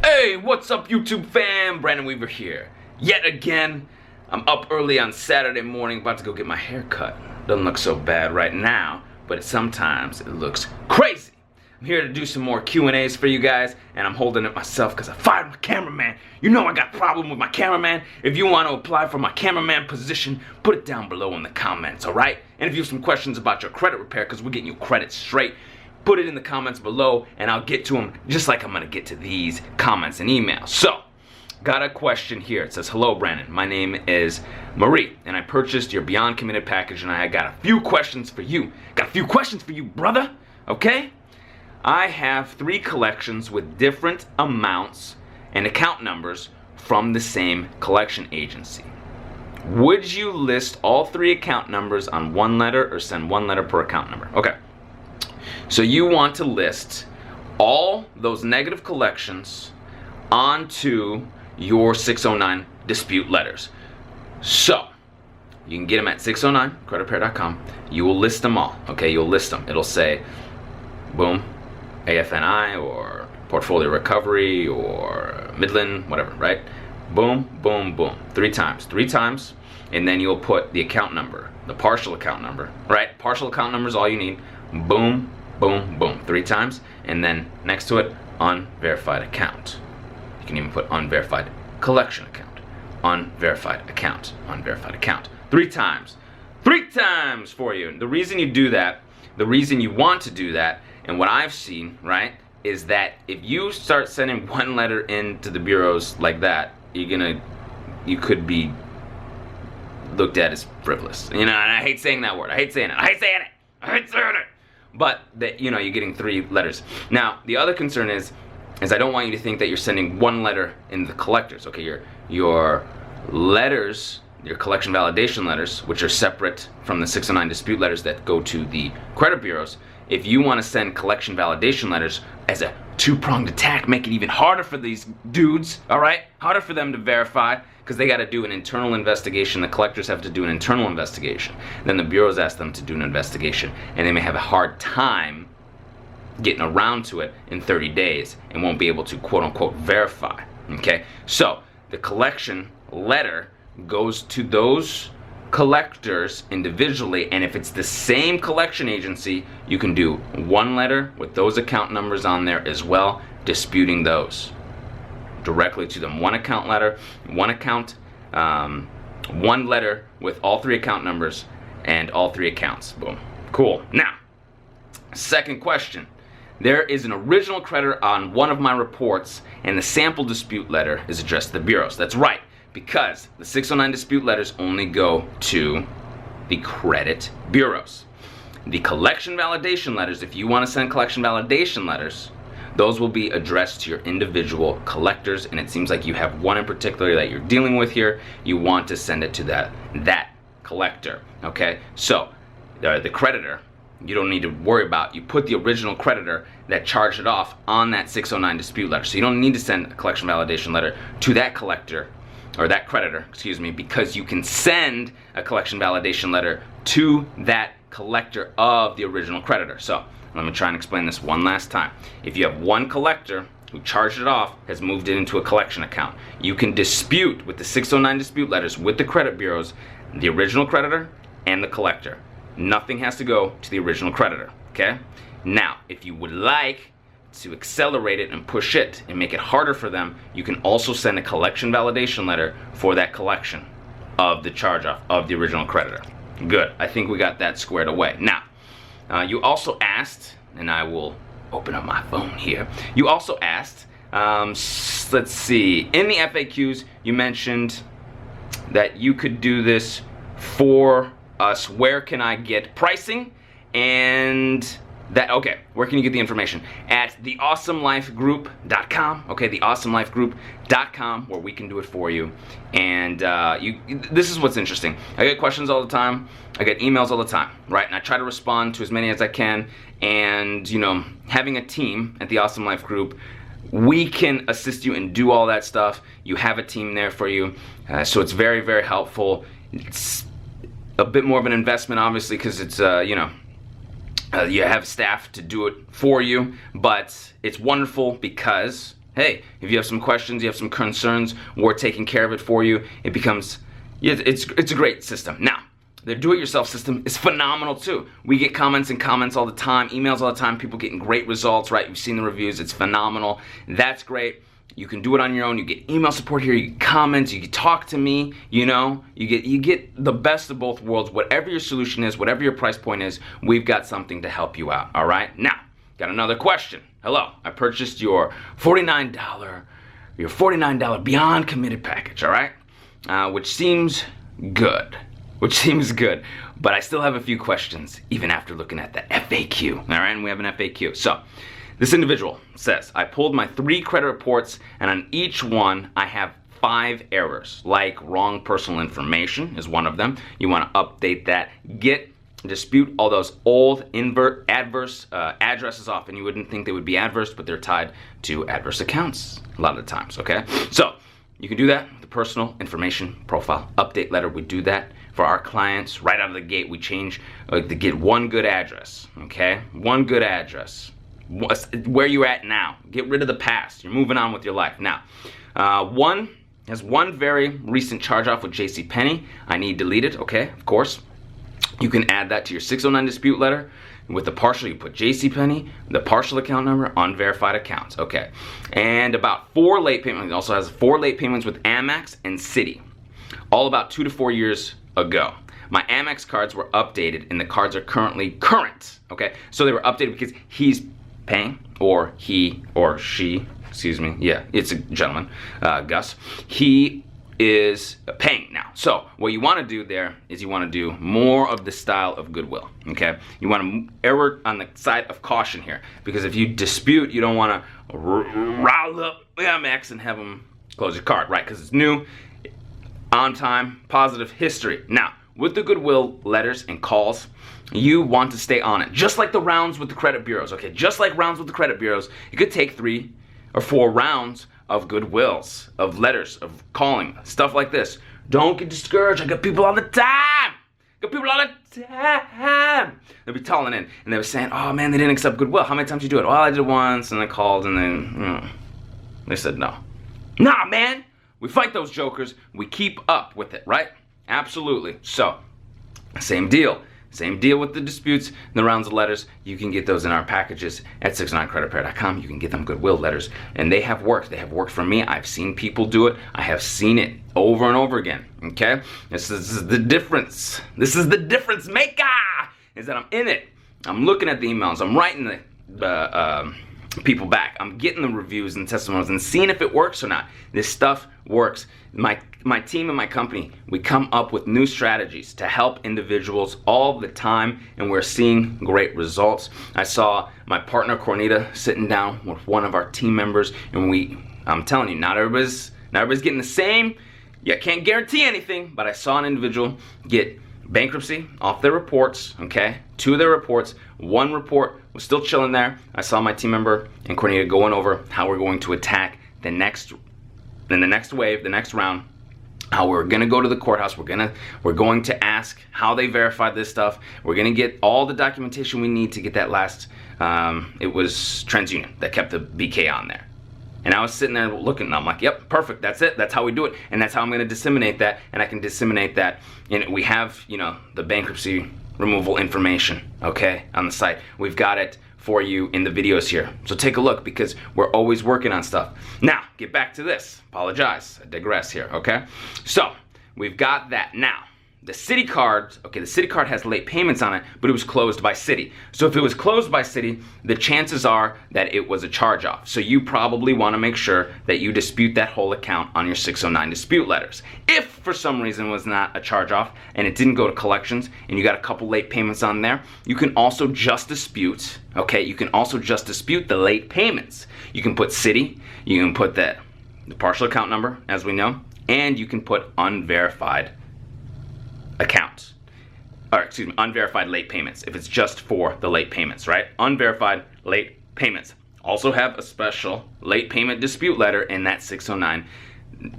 Hey, what's up YouTube fam? Brandon Weaver here. Yet again, I'm up early on Saturday morning about to go get my hair cut. Doesn't look so bad right now, but sometimes it looks crazy. I'm here to do some more Q&As for you guys, and I'm holding it myself because I fired my cameraman. You know I got a problem with my cameraman. If you want to apply for my cameraman position, put it down below in the comments, alright? And if you have some questions about your credit repair, because we're getting you credit straight, put it in the comments below and I'll get to them just like I'm gonna get to these comments and emails. So, got a question here. It says, hello Brandon, my name is Marie and I purchased your Beyond Committed package and I got a few questions for you. Got a few questions for you, brother, okay? I have 3 collections with different amounts and account numbers from the same collection agency. Would you list all 3 account numbers on one letter or send one letter per account number? Okay. So you want to list all those negative collections onto your 609 dispute letters. So you can get them at 609creditrepair.com. You will list them all. Okay, you'll list them. It'll say, boom, AFNI or Portfolio Recovery or Midland, whatever, right? Boom, boom, boom. 3 times. 3 times, and then you'll put the account number, the partial account number, right? Partial account number is all you need. Boom, boom, boom. 3 times, and then next to it, unverified account. You can even put unverified collection account, unverified account, unverified account. 3 times. 3 times for you. The reason you do that, the reason you want to do that, and what I've seen, right, is that if you start sending one letter into the bureaus like that, you could be looked at as frivolous. You know, and I hate saying that word. I hate saying it. I hate saying it. I hate saying it. But that, you know, you're getting 3 letters. Now, the other concern is I don't want you to think that you're sending one letter in the collectors. Okay, your letters, your collection validation letters, which are separate from the 609 dispute letters that go to the credit bureaus. If you want to send collection validation letters as a 2-pronged attack, make it even harder for these dudes, all right? Harder for them to verify because they got to do an internal investigation. The collectors have to do an internal investigation. Then the bureaus ask them to do an investigation, and they may have a hard time getting around to it in 30 days and won't be able to quote-unquote verify, okay? So the collection letter goes to those collectors individually, and if it's the same collection agency, you can do 1 letter with those account numbers on there as well, disputing those directly to them. 1 account letter, 1 account, 1 letter with all 3 account numbers and all 3 accounts. Boom. Cool. Now, second question. There is an original creditor on one of my reports, and the sample dispute letter is addressed to the bureaus. That's right, because the 609 dispute letters only go to the credit bureaus. The collection validation letters, if you want to send collection validation letters, those will be addressed to your individual collectors, and it seems like you have one in particular that you're dealing with here. You want to send it to that collector, okay? So, the creditor, you don't need to worry about. You put the original creditor that charged it off on that 609 dispute letter. So you don't need to send a collection validation letter to that collector, or that creditor, excuse me, because you can send a collection validation letter to that collector of the original creditor. So let me try and explain this one last time. If you have one collector who charged it off, has moved it into a collection account, you can dispute with the 609 dispute letters with the credit bureaus, the original creditor and the collector. Nothing has to go to the original creditor, okay? Now, if you would like to accelerate it and push it and make it harder for them, you can also send a collection validation letter for that collection of the charge-off of the original creditor. Good. I think we got that squared away. Now, you also asked, and I will open up my phone here. You also asked, let's see, in the FAQs, you mentioned that you could do this for us. Where can I get pricing? And that, okay, where can you get the information? At theawesomelifegroup.com, okay, theawesomelifegroup.com, where we can do it for you. And this is what's interesting. I get questions all the time. I get emails all the time, right? And I try to respond to as many as I can. And, you know, having a team at the Awesome Life Group, we can assist you and do all that stuff. You have a team there for you. So it's very, very helpful. It's a bit more of an investment, obviously, because it's, you know, you have staff to do it for you, but it's wonderful because hey, if you have some questions, you have some concerns, we're taking care of it for you. It becomes, it's a great system. Now, their do-it-yourself system is phenomenal too. We get comments all the time, emails all the time, people getting great results, right? You've seen the reviews, it's phenomenal. That's great. You can do it on your own. You get email support here, you get comments, you can talk to me, you know, you get the best of both worlds. Whatever your solution is, whatever your price point is, we've got something to help you out, all right? Now, got another question. Hello, I purchased your $49 Beyond Committed package, all right? Which seems good, but I still have a few questions even after looking at the FAQ, all right? And we have an FAQ. So, this individual says, I pulled my 3 credit reports, and on each one I have 5 errors, like wrong personal information is one of them. You want to update that. Dispute all those old adverse addresses off, and you wouldn't think they would be adverse, but they're tied to adverse accounts a lot of the times, okay? So, you can do that with the personal information profile update letter. We do that for our clients right out of the gate. We change to get one good address, okay? One good address. Where you're at now. Get rid of the past. You're moving on with your life. Now, one very recent charge off with JCPenney. I need deleted, okay, of course. You can add that to your 609 dispute letter. With the partial, you put JCPenney, the partial account number, unverified accounts, okay. And about 4 late payments. It also has 4 late payments with Amex and Citi. All about 2 to 4 years ago. My Amex cards were updated and the cards are currently current, okay. So they were updated because he's paying, or he or she, excuse me, yeah, it's a gentleman, Gus, he is paying now. So what you want to do there is you want to do more of the style of goodwill, okay? You want to err on the side of caution here, because if you dispute, you don't want to rile up Amex and have them close your card, right? Because it's new, on time, positive history. Now, with the goodwill letters and calls, you want to stay on it. Just like the rounds with the credit bureaus, okay? Just like rounds with the credit bureaus, it could take 3 or 4 rounds of goodwills, of letters, of calling, stuff like this. Don't get discouraged. I got people all the time. They'll be calling in and they were saying, oh man, they didn't accept goodwill. How many times did you do it? Well, I did it once and I called and then they said no. Nah, man. We fight those jokers. We keep up with it, right? Absolutely. So, same deal. Same deal with the disputes and the rounds of letters. You can get those in our packages at 609creditrepair.com. You can get them goodwill letters. And they have worked. They have worked for me. I've seen people do it. I have seen it over and over again. Okay? This is the difference. This is the difference maker. Is that I'm in it. I'm looking at the emails. I'm writing the people back. I'm getting the reviews and testimonials and seeing if it works or not. This stuff works. My team and my company, we come up with new strategies to help individuals all the time, and we're seeing great results. I saw my partner Cornita sitting down with one of our team members, and I'm telling you, not everybody's getting the same. You can't guarantee anything, but I saw an individual get bankruptcy off their reports, okay? 2 of their reports. 1 report was still chilling there. I saw my team member and Cornita going over how we're going to attack the next wave, the next round. How we're gonna go to the courthouse. We're going to ask how they verified this stuff. We're gonna get all the documentation we need to get that last. It was TransUnion that kept the BK on there. And I was sitting there looking, and I'm like, yep, perfect, that's it, that's how we do it, and that's how I'm gonna disseminate that, and I can disseminate that. And we have, you know, the bankruptcy removal information, okay, on the site. We've got it for you in the videos here. So take a look, because we're always working on stuff. Now, get back to this. Apologize, I digress here, okay? So, we've got that. Now, the Citi card, okay, the Citi card has late payments on it, but it was closed by Citi. So if it was closed by Citi, the chances are that it was a charge-off. So you probably want to make sure that you dispute that whole account on your 609 dispute letters. If for some reason it was not a charge-off and it didn't go to collections and you got a couple late payments on there, you can also just dispute, okay, you can also just dispute the late payments. You can put Citi, you can put the partial account number, as we know, and you can put unverified accounts, or excuse me, unverified late payments, if it's just for the late payments, right? Unverified late payments. Also have a special late payment dispute letter in that 609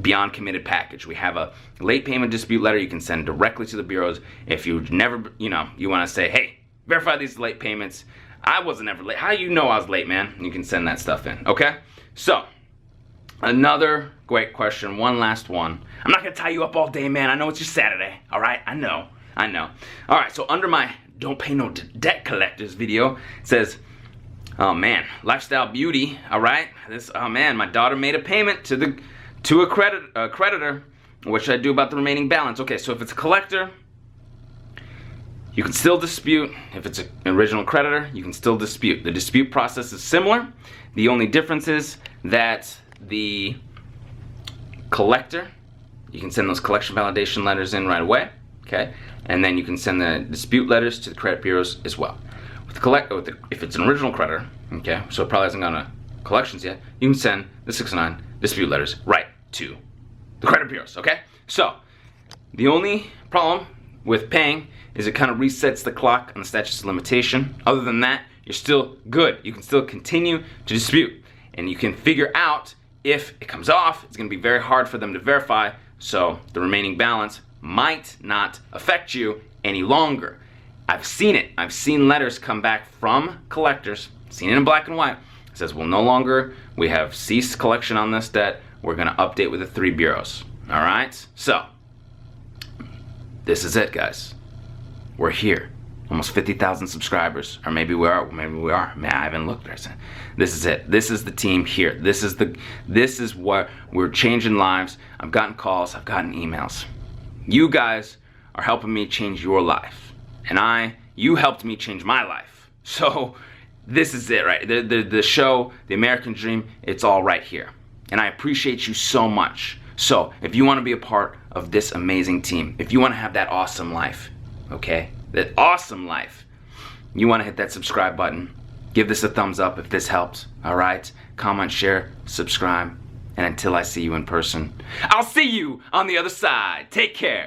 Beyond Committed package. We have a late payment dispute letter you can send directly to the bureaus. If you never, you want to say, hey, verify these late payments. I wasn't ever late. How do you know I was late, man? You can send that stuff in, okay? So, Another great question, one last one. I'm not gonna tie you up all day, man. I know it's just Saturday, all right? I know. All right, so under my Don't Pay No Debt Collectors video, it says, oh man, lifestyle beauty, all right? Oh man, my daughter made a payment to a creditor. What should I do about the remaining balance? Okay, so if it's a collector, you can still dispute. If it's an original creditor, you can still dispute. The dispute process is similar. The only difference is that the collector, you can send those collection validation letters in right away, okay? And then you can send the dispute letters to the credit bureaus as well. If it's an original creditor, okay, so it probably hasn't gone to collections yet, you can send the 609 dispute letters right to the credit bureaus, okay? So, the only problem with paying is it kind of resets the clock on the statute of limitation. Other than that, you're still good. You can still continue to dispute. And you can figure out if it comes off, it's gonna be very hard for them to verify, so the remaining balance might not affect you any longer. I've seen it. I've seen letters come back from collectors, seen it in black and white. It says, well, no longer, we have ceased collection on this debt. We're gonna update with the 3 bureaus. All right? So, this is it, guys. We're here. Almost 50,000 subscribers. Or maybe we are. Man, I haven't looked. This is it. This is the team here. This is what we're changing lives. I've gotten calls. I've gotten emails. You guys are helping me change your life. And you helped me change my life. So, this is it, right? The show, the American Dream, it's all right here. And I appreciate you so much. So, if you want to be a part of this amazing team, if you want to have that awesome life, okay? That awesome life, you want to hit that subscribe button. Give this a thumbs up if this helps, all right? Comment, share, subscribe. And until I see you in person, I'll see you on the other side. Take care.